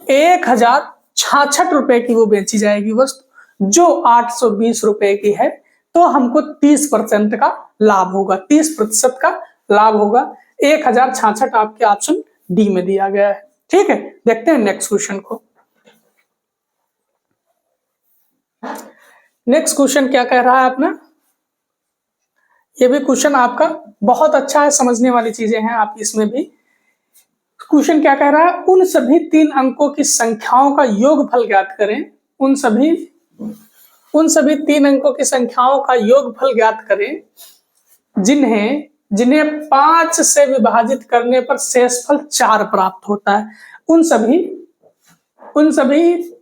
1066 रुपए की वो बेची जाएगी वस्तु, जो 820 रुपए की है। तो हमको 30% का लाभ होगा, 30% का लाभ होगा। 1066 आपके ऑप्शन डी में दिया गया है। ठीक है, देखते हैं नेक्स्ट क्वेश्चन को। नेक्स्ट क्वेश्चन क्या कह रहा है अपना, ये भी क्वेश्चन आपका बहुत अच्छा है, समझने वाली चीजें हैं आप इसमें भी। क्वेश्चन क्या कह रहा है, उन सभी 3 अंकों की संख्याओं का योगफल ज्ञात करें। उन सभी 3 अंकों की संख्याओं का योगफल ज्ञात करें जिन्हें 5 से विभाजित करने पर शेषफल 4 प्राप्त होता है। उन सभी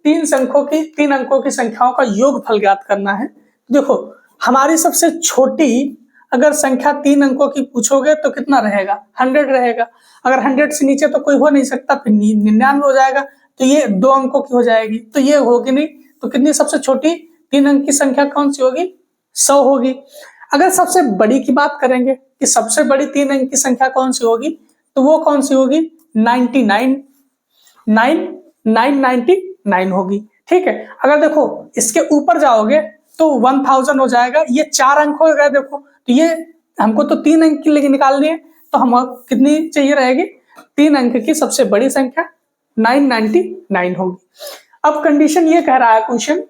3 अंकों की संख्याओं का योगफल ज्ञात करना है। देखो हमारी सबसे छोटी अगर संख्या 3 अंकों की पूछोगे तो कितना रहेगा, 100 रहेगा। अगर 100 से नीचे तो कोई हो नहीं सकता, फिर 99 हो जाएगा, तो ये 2 अंकों की हो जाएगी, तो ये होगी नहीं। तो कितनी सबसे छोटी 3 अंक की संख्या कौन सी होगी, 100 होगी। अगर सबसे बड़ी की बात करेंगे कि सबसे बड़ी 3 अंक की संख्या कौन सी होगी, तो वो कौन सी होगी, 999 होगी। ठीक है, अगर देखो इसके ऊपर जाओगे तो 1000 हो जाएगा, ये 4 अंक हो गए। देखो तो ये हमको तो 3 अंक की लेके निकालनी है, तो हम कितनी चाहिए रहेगी, 3 अंक की सबसे बड़ी संख्या 999 होगी। अब कंडीशन ये कह रहा है क्वेश्चन,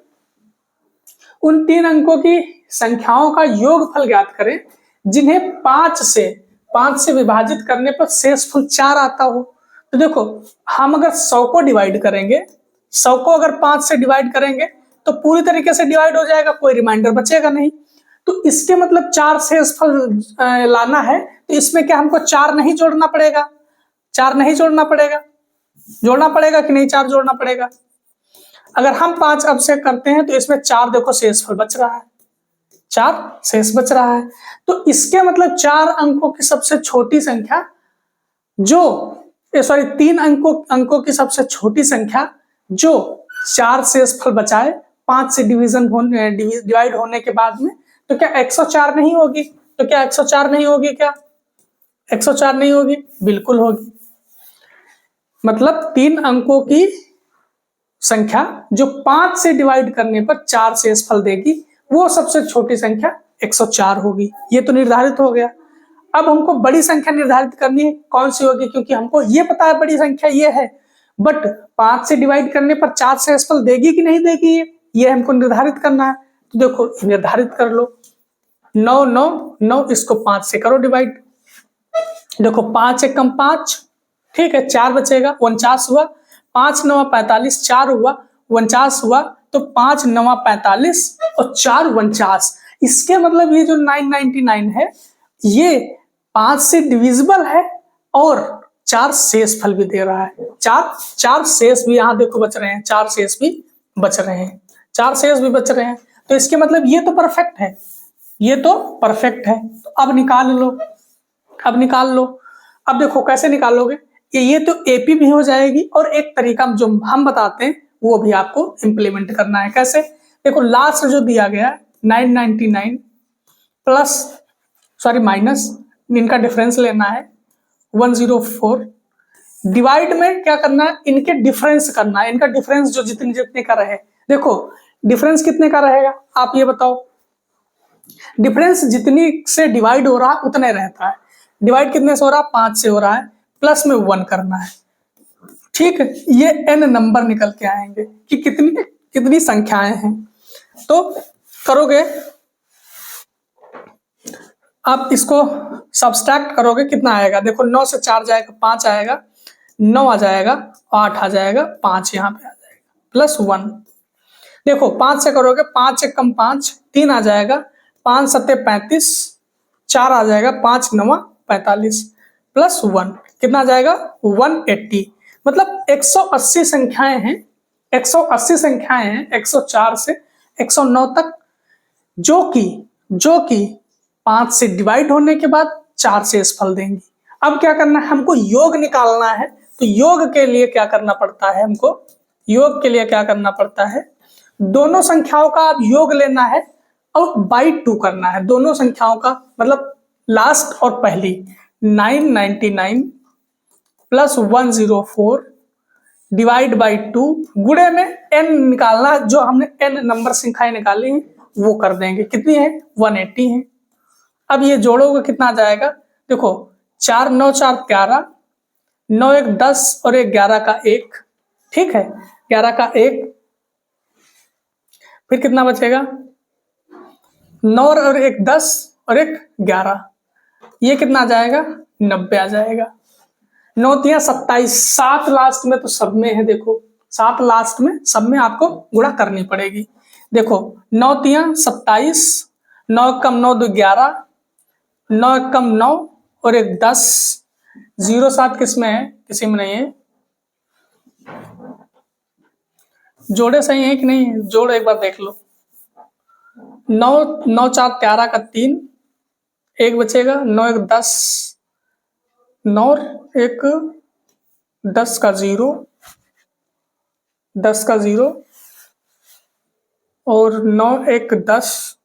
उन 3 अंकों की संख्याओं का योगफल ज्ञात करें जिन्हें 5 से विभाजित करने पर शेषफल 4 आता हो। तो देखो, हम अगर 100 को डिवाइड करेंगे, 100 को अगर 5 से डिवाइड करेंगे तो पूरी तरीके से डिवाइड हो जाएगा, कोई रिमाइंडर बचेगा नहीं। तो इसके मतलब 4 शेषफल लाना है, तो इसमें क्या हमको 4 नहीं जोड़ना पड़ेगा, 4 नहीं जोड़ना पड़ेगा, जोड़ना पड़ेगा कि नहीं, 4 जोड़ना पड़ेगा। अगर हम 5 अब से करते हैं तो इसमें 4 देखो शेषफल बच रहा है, 4 शेष बच रहा है। तो इसके मतलब 4 अंकों की सबसे छोटी संख्या जो 3 अंकों की सबसे छोटी संख्या जो 4 शेषफल बचाए 5 से डिवाइड होने के बाद में, तो क्या 104 नहीं होगी? तो क्या 104 नहीं होगी? क्या 104 नहीं होगी? बिल्कुल होगी। मतलब 3 अंकों की संख्या जो 5 से डिवाइड करने पर 4 शेषफल देगी, वो सबसे छोटी संख्या 104 होगी। ये तो निर्धारित हो गया। अब हमको बड़ी संख्या निर्धारित करनी है, कौन सी होगी, क्योंकि हमको ये पता है बड़ी संख्या ये है, बट 5 से डिवाइड करने पर 4 शेषफल देगी कि नहीं देगी, ये हमको निर्धारित करना है। तो देखो निर्धारित कर लो, 9 9 9, इसको 5 से करो डिवाइड। देखो 5 एकम 5, ठीक है, 4 बचेगा, 49 हुआ, 5 9 45, 4 हुआ, 49 हुआ, तो 5 9 45 और 4 49। इसके मतलब ये जो 999 है ये 5 से डिविजिबल है और 4 शेषफल भी दे रहा है। 4 शेष भी यहाँ देखो बच रहे हैं, 4 शेष भी बच रहे हैं, 4 शेष भी बच रहे हैं। तो इसके मतलब ये तो परफेक्ट है, ये तो परफेक्ट है। तो अब निकाल लो, अब निकाल लो। अब देखो कैसे निकालोगे, ये तो एपी भी हो जाएगी, और एक तरीका जो हम बताते हैं वो भी आपको इंप्लीमेंट करना है। कैसे? देखो लास्ट जो दिया गया 999 प्लस माइनस, इनका डिफरेंस लेना है 104, डिवाइड में क्या करना है, इनके डिफरेंस करना है। इनका डिफरेंस जो जितने जितने का रहे, देखो डिफरेंस कितने का रहेगा आप ये बताओ। डिफरेंस जितनी से डिवाइड हो रहा है उतने रहता है। डिवाइड कितने से हो रहा है, 5 से हो रहा है, प्लस में 1 करना है, ठीक है। ये n नंबर निकल के आएंगे कि कितनी कितनी संख्याएं हैं। तो करोगे आप इसको सब्सट्रैक्ट करोगे, कितना आएगा, देखो 9 से 4 जाएगा 5 आएगा, 9 आ जाएगा, 8 आ जाएगा, 5 यहाँ पे आ जाएगा, प्लस 1। देखो 5 से करोगे, 5 एकम 5, 3 आ जाएगा, 5 सत्ते 35, 4 आ जाएगा, 5 9 45, प्लस 1 कितना आ जाएगा, 180। मतलब 180 संख्याएं हैं, 180 संख्याएं हैं 104 से 109 तक, जो कि 5 से डिवाइड होने के बाद 4 शेषफल देंगी। अब क्या करना है, हमको योग निकालना है। तो योग के लिए क्या करना पड़ता है, हमको योग के लिए क्या करना पड़ता है, दोनों संख्याओं का आप योग लेना है और बाई 2 करना है। दोनों संख्याओं का मतलब लास्ट और पहली, 999 प्लस 104 डिवाइड बाई 2, गुणे में n निकालना, जो हमने n नंबर संख्याएं निकाली हैं वो कर देंगे। कितनी है, 180 है। अब ये जोड़ोगे कितना आ जाएगा, देखो 4 9 4 11, 9 1 10 और 1 11 का 1, ठीक है, 11 का 1, फिर कितना बचेगा, 9 और 1 10 और 1 11, ये कितना आ जाएगा, 90 आ जाएगा। 9 3 27, 7 लास्ट में तो सब में है, देखो 7 लास्ट में सब में आपको गुणा करनी पड़ेगी। देखो 9 3 27, 9 कम 9 2 11, 9 कम 9 और 1 10, 0 7 किस में है, किसी में नहीं है। जोड़े सही है कि नहीं, जोड़ एक बार देख लो। 9 9 4 11 का 3, 1 बचेगा, 9 1 10, 9 1 10 का 0, 10 का 0 और 9 1 10,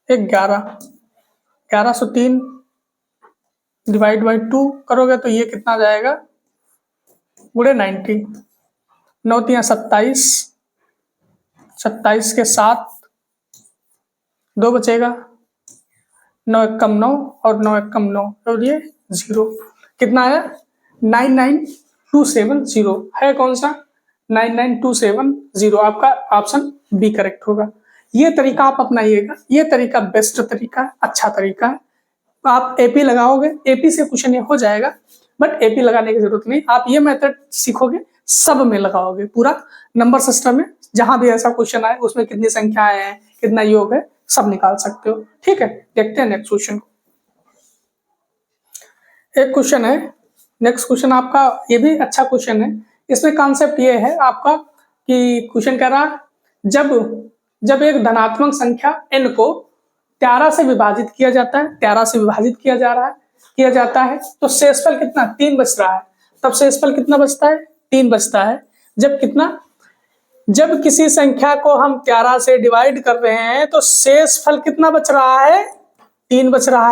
1 11, 1103 डिवाइड बाई 2 करोगे तो ये कितना जाएगा, गुणे 90, 9 3 27, 27 के 7, 2 बचेगा, 9 एकम 9 और 9 एकम 9 और ये 0 कितना आया 99270 है कौन सा 99270 आपका ऑप्शन बी करेक्ट होगा। ये तरीका आप अपनाइएगा, ये तरीका बेस्ट तरीका है, अच्छा तरीका है। आप एपी लगाओगे, एपी से क्वेश्चन ये हो जाएगा, बट एपी लगाने की जरूरत नहीं, आप ये मेथड सीखोगे सब में लगाओगे, पूरा नंबर सिस्टम में जहां भी ऐसा क्वेश्चन आए उसमें कितनी संख्याएं हैं, कितना योग है, सब निकाल सकते हो। ठीक है, देखते हैं नेक्स्ट क्वेश्चन को। एक क्वेश्चन है, नेक्स्ट क्वेश्चन आपका ये भी अच्छा क्वेश्चन है। इसमें कॉन्सेप्ट ये है आपका कि क्वेश्चन कह रहा जब एक धनात्मक संख्या n को 13 से विभाजित किया जाता है, 13 से विभाजित किया जाता है तो शेषफल कितना 3 बच रहा है। तब शेषफल कितना बचता है 3 बचता है। जब किसी संख्या को हम 13 से डिवाइड कर रहे हैं तो शेषफल कितना बच रहा है 3 बच रहा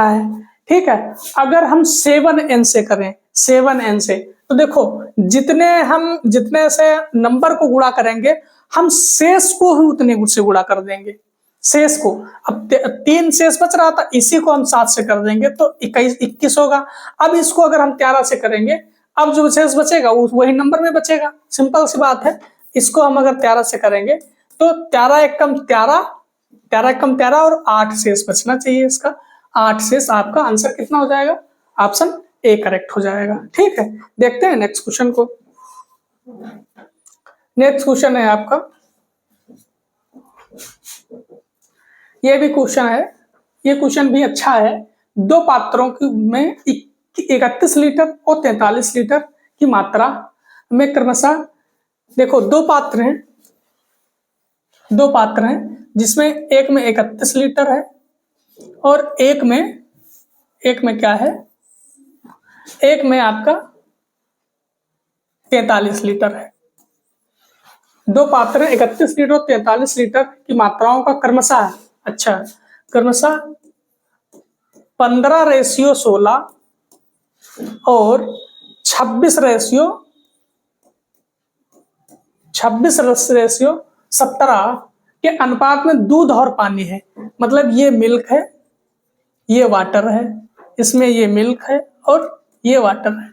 है। ठीक है, अगर हम 7n से करें, 7n से, तो देखो जितने से नंबर को गुणा करेंगे हम शेष को ही उतने से गुणा कर देंगे। शेष को अब 3 शेष बच रहा था, इसी को हम 7 से कर देंगे तो 21 होगा। अब इसको अगर हम 13 से करेंगे, अब जो शेष बचेगा वही नंबर में बचेगा, सिंपल सी बात है। इसको हम अगर 13 से करेंगे तो 13 एकम 13 और 8 शेष बचना चाहिए। इसका 8 शेष, आपका आंसर कितना हो जाएगा, ऑप्शन ए करेक्ट हो जाएगा। ठीक है, देखते हैं नेक्स्ट क्वेश्चन को। नेक्स्ट क्वेश्चन है आपका, ये भी क्वेश्चन है, ये क्वेश्चन भी अच्छा है। 2 पात्रों में 31 लीटर और 43 लीटर की मात्रा में क्रमशः, देखो 2 पात्र हैं जिसमें एक में 31 लीटर है और एक में क्या है, एक में आपका 43 लीटर है। 2 पात्र 31 लीटर और 43 लीटर की मात्राओं का क्रमशः 15:16 और 26:17 के अनुपात में दूध और पानी है। मतलब ये मिल्क है, ये वाटर है, इसमें ये मिल्क है और ये वाटर है।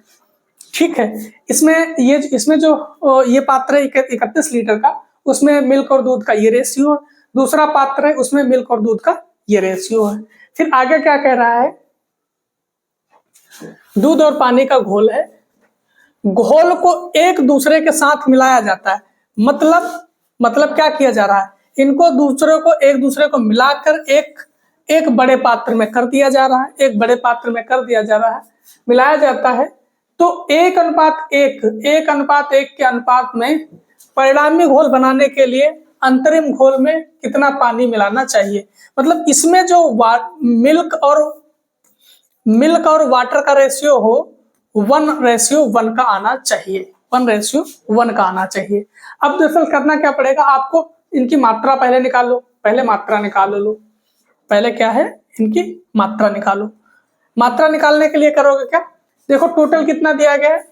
ठीक है, इसमें जो ये पात्र है 31 लीटर का, उसमें मिल्क और दूध का ये रेशियो है। दूसरा पात्र है, उसमें मिल्क और दूध का ये रेशियो है। फिर आगे क्या कह रहा है, दूध और पानी का घोल है, घोल को एक दूसरे के साथ मिलाया जाता है। मतलब क्या किया जा रहा है, इनको एक दूसरे को मिलाकर एक बड़े पात्र में कर दिया जा रहा है, मिलाया जाता है। तो 1:1 के अनुपात में परिणामी घोल बनाने के लिए अंतरिम घोल में कितना पानी मिलाना चाहिए। मतलब इसमें जो मिल्क और वाटर का रेशियो हो 1:1 का आना चाहिए, 1:1 का आना चाहिए। अब दरअसल करना क्या पड़ेगा आपको, इनकी मात्रा पहले निकालो, पहले मात्रा निकालो लो। पहले क्या है, इनकी मात्रा निकालो। मात्रा निकालने के लिए करोगे क्या, देखो टोटल कितना दिया गया है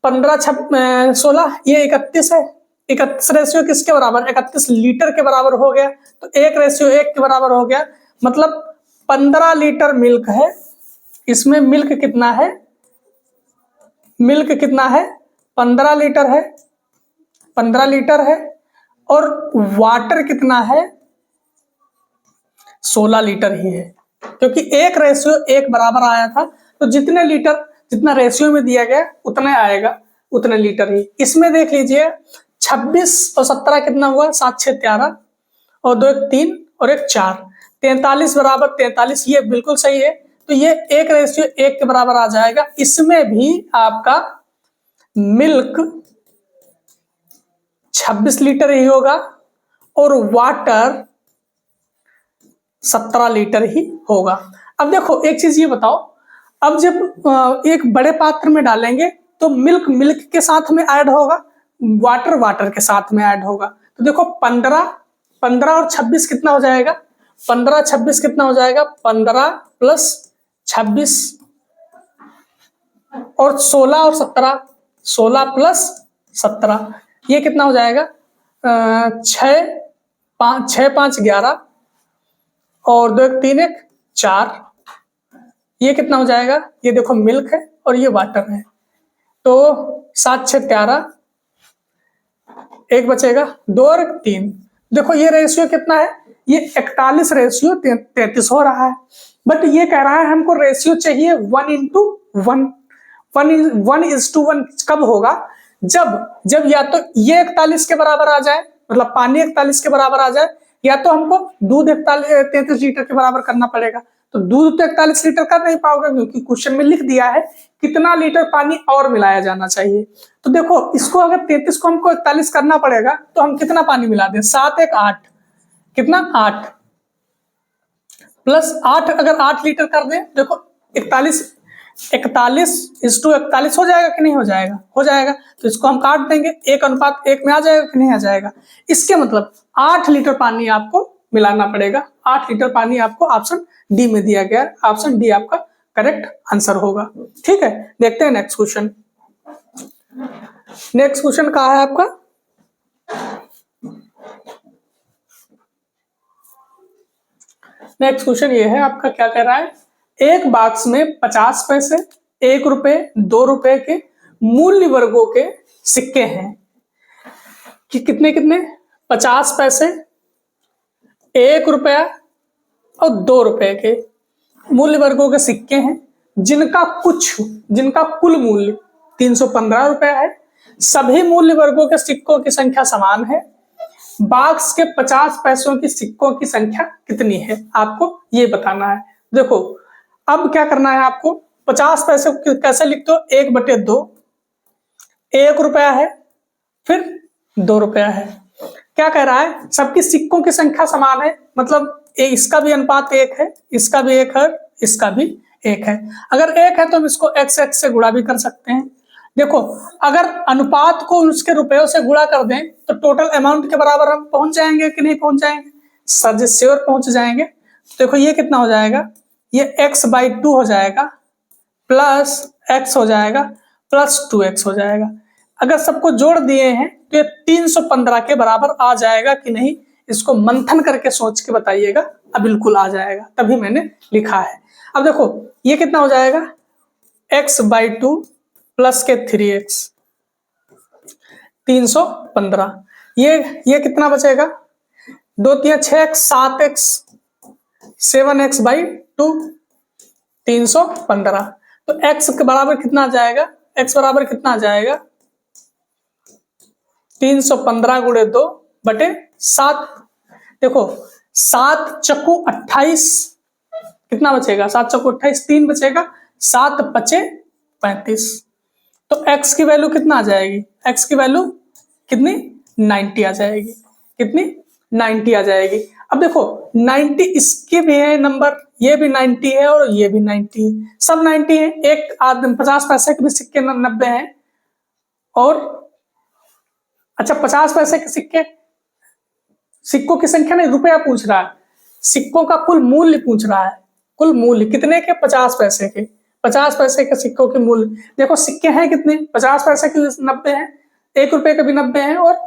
15:16, ये 31 है। 31 रेशियो किसके बराबर, 31 लीटर के बराबर हो गया, तो 1:1 के बराबर हो गया। मतलब 15 लीटर मिल्क है, इसमें मिल्क कितना है 15 लीटर है और वाटर कितना है 16 लीटर ही है, क्योंकि 1:1 बराबर आया था। तो जितना रेशियो में दिया गया उतना आएगा, उतने लीटर ही। इसमें देख लीजिए 26 और 17 कितना हुआ, 7 6 13 और 2 1 3 और 1 4, 43 बराबर 43, ये बिल्कुल सही है। तो ये 1:1 के बराबर आ जाएगा। इसमें भी आपका मिल्क 26 लीटर ही होगा और वाटर 17 लीटर ही होगा। अब देखो एक चीज ये बताओ, अब जब एक बड़े पात्र में डालेंगे तो मिल्क के साथ में ऐड होगा, वाटर के साथ में ऐड होगा। तो देखो 15 और 26 कितना हो जाएगा, 15 26 कितना हो जाएगा, 15 प्लस 26 और 16 और 17, 16 प्लस 17, ये कितना हो जाएगा 6 5 11 और 2 1 3 1 4। ये कितना हो जाएगा, ये देखो मिल्क है और ये वाटर है, तो 7 6 13, एक बचेगा 2 और 3। देखो ये रेशियो कितना है, ये 41 रेशियो 33 हो रहा है। बट ये कह रहा है हमको रेशियो चाहिए 1:1। 1:1 कब होगा, जब जब या तो ये 41 के बराबर आ जाए, मतलब पानी 41 के बराबर आ जाए, या तो हमको दूध 33 लीटर के बराबर करना पड़ेगा। तो दूध तो 41 लीटर कर नहीं पाओगे, क्योंकि क्वेश्चन में लिख दिया है कितना लीटर पानी और मिलाया जाना चाहिए। तो देखो इसको अगर 33 को हमको 41 करना पड़ेगा, तो हम कितना पानी मिला दें, 7 1 8, कितना 8 प्लस 8, अगर 8 लीटर कर दें, देखो 41 हो जाएगा कि नहीं हो जाएगा, हो जाएगा। तो इसको हम काट देंगे, 1:1 में आ जाएगा कि नहीं आ जाएगा। इसके मतलब 8 लीटर पानी आपको मिलाना पड़ेगा। 8 लीटर पानी आपको ऑप्शन डी में दिया गया, ऑप्शन डी आपका करेक्ट आंसर होगा। ठीक है, देखते हैं नेक्स्ट क्वेश्चन। नेक्स्ट क्वेश्चन कहाँ है आपका, नेक्स्ट क्वेश्चन ये है आपका, क्या कह रहा है, एक बॉक्स में 50 पैसे, 1 रुपए, 2 रुपए के मूल्य वर्गों के सिक्के हैं कि कितने कितने, 50 पैसे, 1 रुपया और 2 रुपए के मूल्य वर्गों के सिक्के हैं, जिनका कुल मूल्य 315 रुपया है। सभी मूल्य वर्गों के सिक्कों की संख्या समान है। बॉक्स के 50 पैसों की सिक्कों की संख्या कितनी है, आपको ये बताना है। देखो अब क्या करना है आपको, 50 पैसे को कैसे लिखते हो, 1/2, 1 रुपया है, फिर 2 रुपया है। क्या कह रहा है, सबकी सिक्कों की संख्या समान है, मतलब इसका भी अनुपात 1 है, इसका भी 1 है, इसका भी 1 है। अगर 1 है तो हम इसको x से गुणा भी कर सकते हैं। देखो अगर अनुपात को उसके रुपयों से गुणा कर दें तो टोटल अमाउंट के बराबर हम पहुंच जाएंगे कि नहीं पहुंच जाएंगे, सर श्योर पहुंच जाएंगे। देखो ये कितना हो जाएगा, ये x/2 हो जाएगा, प्लस x हो जाएगा, प्लस 2x हो जाएगा। अगर सबको जोड़ दिए हैं तो ये 315 के बराबर आ जाएगा कि नहीं, इसको मंथन करके सोच के बताइएगा। अब बिल्कुल आ जाएगा, तभी मैंने लिखा है। अब देखो ये कितना हो जाएगा, x/2 प्लस के 3x, 315। ये कितना बचेगा, 2 3 6x, 7x, 7x/2, 315। तो x के बराबर कितना आ जाएगा, x बराबर कितना आ जाएगा, 315 गुणे 2/7। देखो 7 चक्कू 28, कितना बचेगा, 7 चक्कू 28, 3 बचेगा, 7 5 35। तो x की वैल्यू कितना आ जाएगी, x की वैल्यू कितनी, 90 आ जाएगी, कितनी, 90 आ जाएगी। अब देखो 90 इसके भी है नंबर, ये भी 90 है और ये भी 90 है, सब 90 है। एक आदमी 50 पैसे के भी सिक्के 90 हैं, और अच्छा 50 पैसे के सिक्के, सिक्कों की संख्या नहीं, रुपया पूछ रहा है, सिक्कों का कुल मूल्य पूछ रहा है। कुल मूल्य कितने के, 50 पैसे के, 50 पैसे के सिक्कों के मूल्य। देखो सिक्के हैं कितने, 50 पैसे के 90 हैं, 1 रुपए के भी 90 हैं और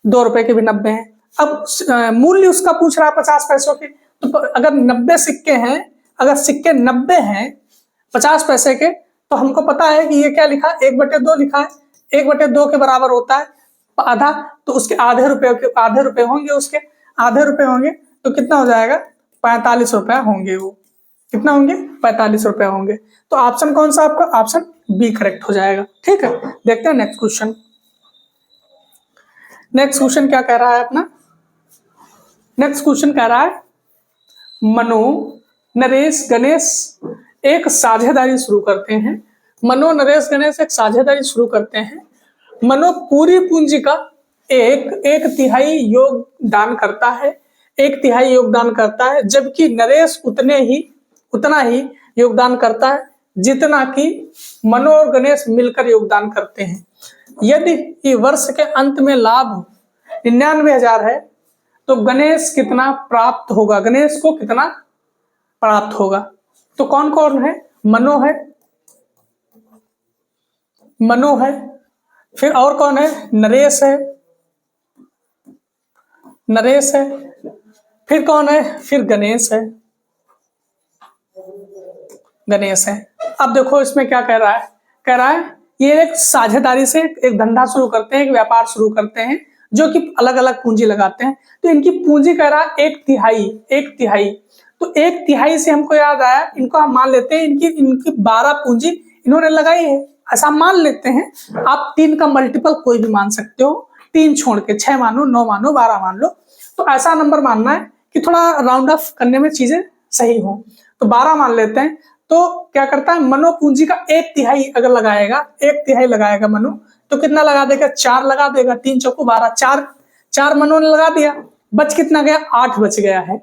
2 रुपए के भी 90 हैं। अब मूल्य उसका पूछ रहा है 50 पैसों के, तो अगर 90 सिक्के हैं, अगर सिक्के 90 हैं 50 पैसे के, तो हमको पता है कि ये क्या लिखा है, 1/2 लिखा है। 1/2 के बराबर होता है आधा, तो उसके आधे रुपए होंगे, उसके आधे रुपए होंगे, तो कितना हो जाएगा, 45 रुपया होंगे। वो कितना होंगे, 45 रुपया होंगे। तो ऑप्शन कौन सा आपका, ऑप्शन बी करेक्ट हो जाएगा। ठीक है, देखते हैं नेक्स्ट क्वेश्चन। नेक्स्ट क्वेश्चन क्या कह रहा है अपना, नेक्स्ट क्वेश्चन कह रहा है, मनो, नरेश, गणेश एक साझेदारी शुरू करते हैं। मनो, नरेश, गणेश एक साझेदारी शुरू करते हैं। मनो पूरी पूंजी का 1/3 योगदान करता है, 1/3 योगदान करता है, जबकि नरेश उतना ही योगदान करता है जितना कि मनो और गणेश मिलकर योगदान करते हैं। यदि वर्ष के अंत में लाभ 99,000 है तो गणेश कितना प्राप्त होगा, गणेश को कितना प्राप्त होगा। तो कौन कौन है, मनो है, फिर और कौन है, नरेश है, फिर कौन है, फिर गणेश है, गणेश है। अब देखो इसमें क्या कह रहा है, कह रहा है ये एक साझेदारी से एक धंधा शुरू करते हैं, एक व्यापार शुरू करते हैं, जो कि अलग अलग पूंजी लगाते हैं। तो इनकी पूंजी कह रहा है 1/3, 1/3। तो 1/3 से हमको याद आया, इनको हम मान लेते हैं इनकी 12 पूंजी इन्होंने लगाई है, ऐसा मान लेते हैं। आप 3 का मल्टीपल कोई भी मान सकते हो, 3 छोड़ के 6 मानो, 9 मानो, 12 मान लो। तो ऐसा नंबर मानना है कि थोड़ा राउंड ऑफ करने में चीजें सही हो। तो 12 मान लेते हैं। तो क्या करता है, मनो पूंजी का 1/3 अगर लगाएगा, 1/3 लगाएगा मनो, तो कितना लगा देगा, 4 लगा देगा। 3 चौको 12, 4 मनो ने लगा दिया। बच कितना गया, 8 बच गया है।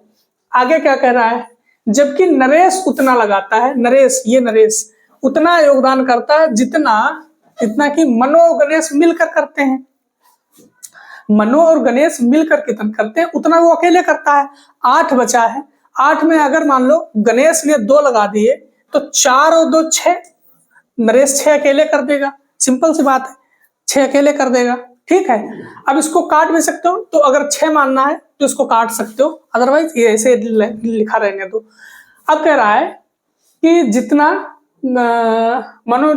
आगे क्या कह रहा है, जबकि नरेश उतना लगाता है, नरेश, ये नरेश उतना योगदान करता है जितना कि मनो और गणेश मिलकर करते हैं। मनो और गणेश मिलकर कितना करते हैं, उतना वो अकेले करता है। 8 बचा है। 8 में अगर मान लो गणेश ने 2 लगा दिए, तो 4 और 2 6, नरेश 6 अकेले कर देगा। सिंपल सी बात है, 6 अकेले कर देगा। ठीक है, अब इसको काट भी सकते हो, तो अगर 6 मानना है तो इसको काट सकते हो, अदरवाइज ये ऐसे लिखा रहने दो। अब कह रहा है कि जितना मनो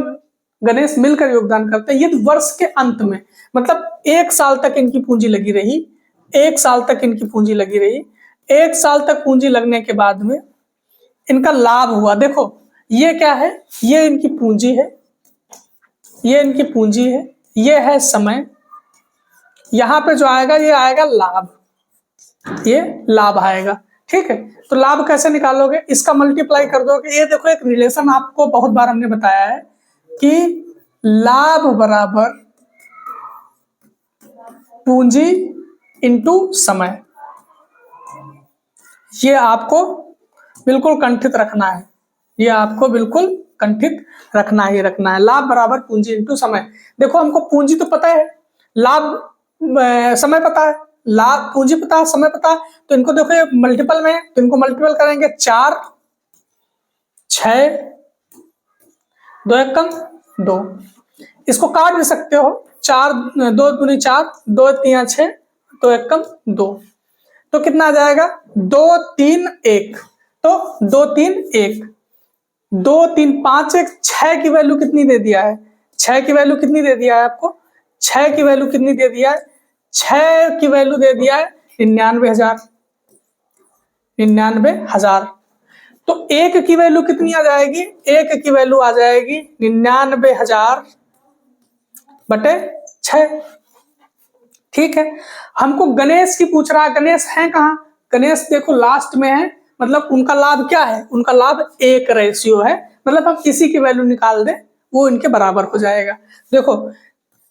गणेश मिलकर योगदान करते हैं, यदि वर्ष के अंत में, मतलब 1 साल तक इनकी पूंजी लगी रही, 1 साल तक इनकी पूंजी लगी रही, 1 साल तक पूंजी लगने के बाद में इनका लाभ हुआ। देखो ये क्या है, ये इनकी पूंजी है, ये इनकी पूंजी है, ये है समय। यहां पे जो आएगा ये आएगा लाभ, ये लाभ आएगा। ठीक है, तो लाभ कैसे निकालोगे, इसका मल्टीप्लाई कर दोगे। ये देखो एक रिलेशन आपको बहुत बार हमने बताया है कि लाभ बराबर पूंजी इंटू समय। ये आपको बिल्कुल कंठित रखना है, ये आपको बिल्कुल कंठित रखना ही रखना है। लाभ बराबर पूंजी इंटू समय। देखो हमको पूंजी तो पता है, लाभ समय पता है, लाभ पूंजी पता है, समय पता है। तो इनको देखो ये मल्टीपल में, तो इनको मल्टीपल करेंगे। 4 6, 2 एकम 2। इसको काट भी सकते हो, 4 2 दूनी 4, 2 3 6, 2 एकम 2। तो कितना आ जाएगा, 2 3 1। तो 2 3 1, 2 3 5 1, 6 की वैल्यू कितनी दे दिया है, 6 की वैल्यू कितनी दे दिया है आपको, 6 की वैल्यू कितनी दे दिया है, 6 की वैल्यू दे दिया है 99,000, 99,000। तो 1 की वैल्यू कितनी आ जाएगी, 1 की वैल्यू आ जाएगी 99,000 बटे 6। ठीक है, हमको गणेश की पूछ रहा है, गणेश है कहाँ, गणेश देखो लास्ट में है, मतलब उनका लाभ क्या है, उनका लाभ 1 रेशियो है। मतलब हम किसी की वैल्यू निकाल दें वो इनके बराबर हो जाएगा। देखो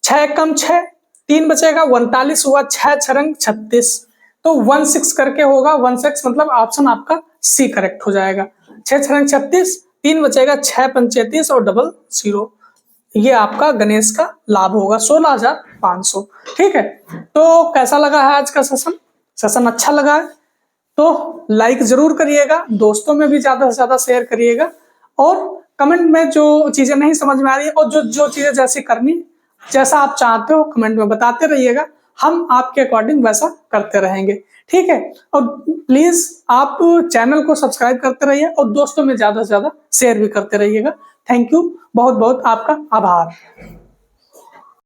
6 कम 6, 3 बचेगा, 39 हुआ, 6 छरंग 36, तो 16 करके होगा, 16 मतलब ऑप्शन आपका सी करेक्ट हो जाएगा। 6 छरंग 36, 3 बचेगा, 6 पंच 33 और डबल 0। ये आपका गणेश का लाभ होगा 16,500। ठीक है, तो कैसा लगा है आज का सेशन अच्छा लगा है तो लाइक जरूर करिएगा, दोस्तों में भी ज्यादा से ज्यादा शेयर करिएगा, और कमेंट में जो चीजें नहीं समझ में आ रही है और जो चीजें जैसी करनी, जैसा आप चाहते हो कमेंट में बताते रहिएगा, हम आपके अकॉर्डिंग वैसा करते रहेंगे। ठीक है, और प्लीज आप चैनल को सब्सक्राइब करते रहिए और दोस्तों में ज्यादा से ज्यादा शेयर भी करते रहिएगा। थैंक यू, बहुत बहुत आपका आभार।